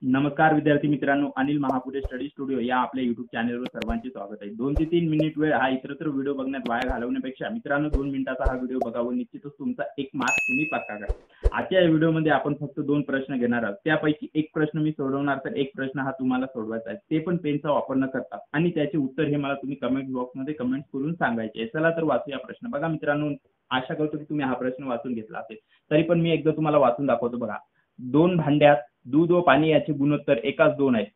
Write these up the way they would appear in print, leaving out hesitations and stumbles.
नमस्कार विद्यार्थी मित्रांनो, अनिल महापुरे स्टडी स्टुडिओ या आपल्या युट्यूब चॅनलवर सर्वांचे स्वागत आहे। 2 ते 3 मिनिट वेळ हा इतरत्र व्हिडिओ बघण्यात वाया घालवण्यापेक्षा मित्रांनो 2 मिनिटाचा हा व्हिडिओ बघा व निश्चितच तुमचा 1 मार्क तुम्ही पक्का करा। आजच्या या व्हिडिओमध्ये आपण फक्त 2 प्रश्न घेणार आहोत। त्यापैकी एक प्रश्न मी सोडवणार तर एक प्रश्न हा तुम्हाला सोडवायचा आहे, ते पण पेनचा वापर न करता, आणि त्याचे उत्तर हे मला तुम्ही कमेंट बॉक्समध्ये कमेंट करून सांगायचे आहे। चला तर वाचूया प्रश्न। बघा मित्रांनो, आशा करतो की तुम्ही हा प्रश्न वाचून घेतला असेल, तरी पण मी एकदा तुम्हाला वाचून दाखवतो। बघा, 2 भांड्यात दूध व पाणी याचे गुणोत्तर एकाच 2 आहेत।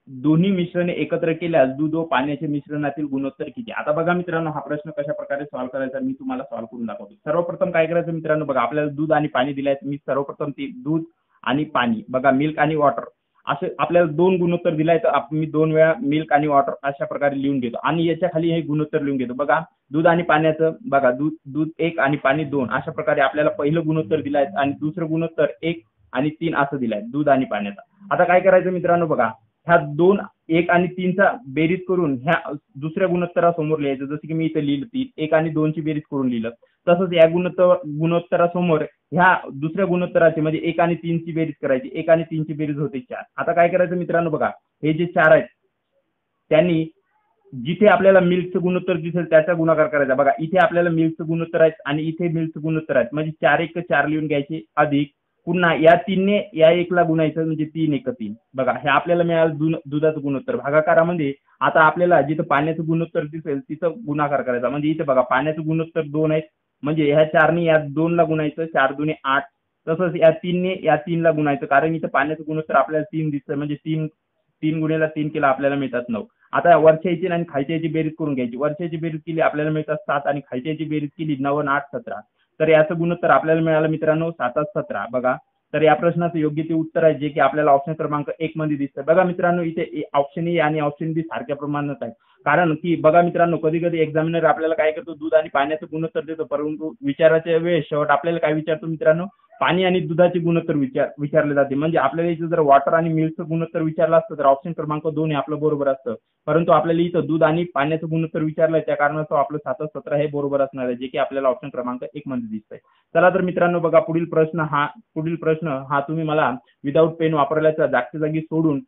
दोन्ही मिश्रणे एकत्र केल्यास दूध व पाण्याचे मिश्रणातील गुणोत्तर किती? आता बघा मित्रांनो, हा प्रश्न कशा प्रकारे सॉल्व्ह करायचा मी तुम्हाला सॉल्व्ह करून दाखवतो। सर्वप्रथम काय करायचं मित्रांनो, बघा आपल्याला दूध आणि पाणी दिले आहेत। मी सर्वप्रथम ते दूध आणि पाणी, बघा मिल्क आणि वॉटर असे आपल्याला 2 गुणोत्तर दिले आहेत। मी 2 वेळा मिल्क आणि वॉटर अशा प्रकारे लिहून घेतो आणि याच्या खाली हे गुणोत्तर लिहून घेतो। बघा दूध आणि पाण्याचं, बघा दूध 1 आणि पाणी 2 अशा प्रकारे आपल्याला पहिलं गुणोत्तर दिलं आहे आणि दुसरं गुणोत्तर 1 आणि 3 असं दिलं आहे दूध आणि पाण्याचं। आता काय करायचं मित्रांनो, बघा ह्या 2, 1 आणि 3 चा बेरीज करून ह्या दुसऱ्या गुणोत्तरासमोर लिहायचं। जसं की मी इथे लिहिलं 3, 1 आणि 2 ची बेरीज करून लिहिलं, तसंच या गुणोत्तरासमोर ह्या दुसऱ्या गुणोत्तराची म्हणजे 1 आणि 3 ची बेरीज करायची। 1 आणि 3 ची बेरीज होते 4। आता काय करायचं मित्रांनो, बघा हे जे 4 आहेत त्यांनी जिथे आपल्याला मिल्कचं गुणोत्तर दिसेल त्याचा गुणाकार करायचा। बघा इथे आपल्याला मिल्कचं गुणोत्तर आहे आणि इथे मिल्कचं गुणोत्तर आहे, म्हणजे 4 1 4 लिहून घ्यायचे, अधिक पुन्हा या 3 ने या 1 ला गुणायचं, म्हणजे 3 1 3। बघा हे आपल्याला मिळालं दुधाचं गुणोत्तर। भागाकारामध्ये आता आपल्याला जिथं पाण्याचं गुणोत्तर दिसेल तिथं गुणाकार करायचा, म्हणजे इथे बघा पाण्याचं गुणोत्तर 2 आहे, म्हणजे ह्या 4 ने या 2 ला गुणायचं, 4 2 8। तसंच या 3 ने या 3 ला गुणायचं, कारण इथं पाण्याचं गुणोत्तर आपल्याला 3 दिसतं, म्हणजे 3 गुणिले 3 केला आपल्याला मिळतात 9। आता वरच्या याची आणि खालच्या याची बेरीज करून घ्यायची। वरच्याची बेरीज केली आपल्याला मिळतात 7 आणि खालच्या याची बेरीज केली 9 आणि 8 17। तर याचं गुणोत्तर आपल्याला मिळालं मित्रांनो 7 17। बघा तर या प्रश्नाचं योग्य ते उत्तर आहे, जे की आपल्याला ऑप्शन क्रमांक 1 मध्ये दिसतं। बघा मित्रांनो, इथे ऑप्शन ए आणि ऑप्शन बी सारख्या प्रमाणात आहे, कारण की बघा मित्रांनो कधी कधी एक्झामिनर आपल्याला काय करतो, दूध आणि पाण्याचं गुणोत्तर देतो, परंतु विचाराच्या वेळेस शेवट आपल्याला काय विचारतो मित्रांनो, पाणी आणि दुधाचे गुणोत्तर विचारले जाते। म्हणजे आपल्याला इथं जर वॉटर आणि मिल्कचं गुणोत्तर विचारलं असतं तर ऑप्शन क्रमांक 2 हे आपलं बरोबर असतं, परंतु आपल्याला इथं दूध आणि पाण्याचं गुणोत्तर विचारलंय, त्या कारणास्तव आपलं 7 17 हे बरोबर असणार आहे, जे की आपल्याला ऑप्शन क्रमांक 1 मध्ये दिसतंय। चला तर मित्रांनो, बघा पुढील प्रश्न हा तुम्ही मला विदाऊट पेन वापरल्याचा जागच्या जागी सोडून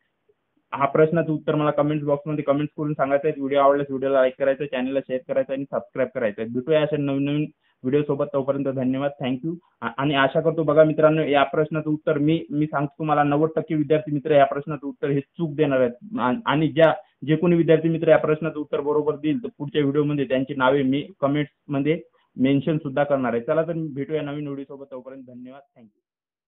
हा प्रश्नाचं उत्तर मला कमेंट बॉक्समध्ये कमेंट्स करून सांगायचं आहे। व्हिडिओ आवडल्यास व्हिडिओला लाईक करायचं, चॅनलला शेअर करायचं आणि सबस्क्राईब करायचं। भेटूया अशा नवीन व्हिडिओ सोबत, तोपर्यंत धन्यवाद, थँक्यू। आणि आशा करतो बघा मित्रांनो, या प्रश्नाचं उत्तर मी सांगतो तुम्हाला 90% विद्यार्थी मित्र या प्रश्नाचं उत्तर हे चूक देणार आहेत, आणि जे कोणी विद्यार्थी मित्र या प्रश्नाचं उत्तर बरोबर देईल तर पुढच्या व्हिडिओमध्ये त्यांची नावे मी कमेंट्स मध्ये मेन्शन सुद्धा करणार आहे। चला तर भेटूया नवीन व्हिडिओ सोबत, तोपर्यंत धन्यवाद, थँक्यू।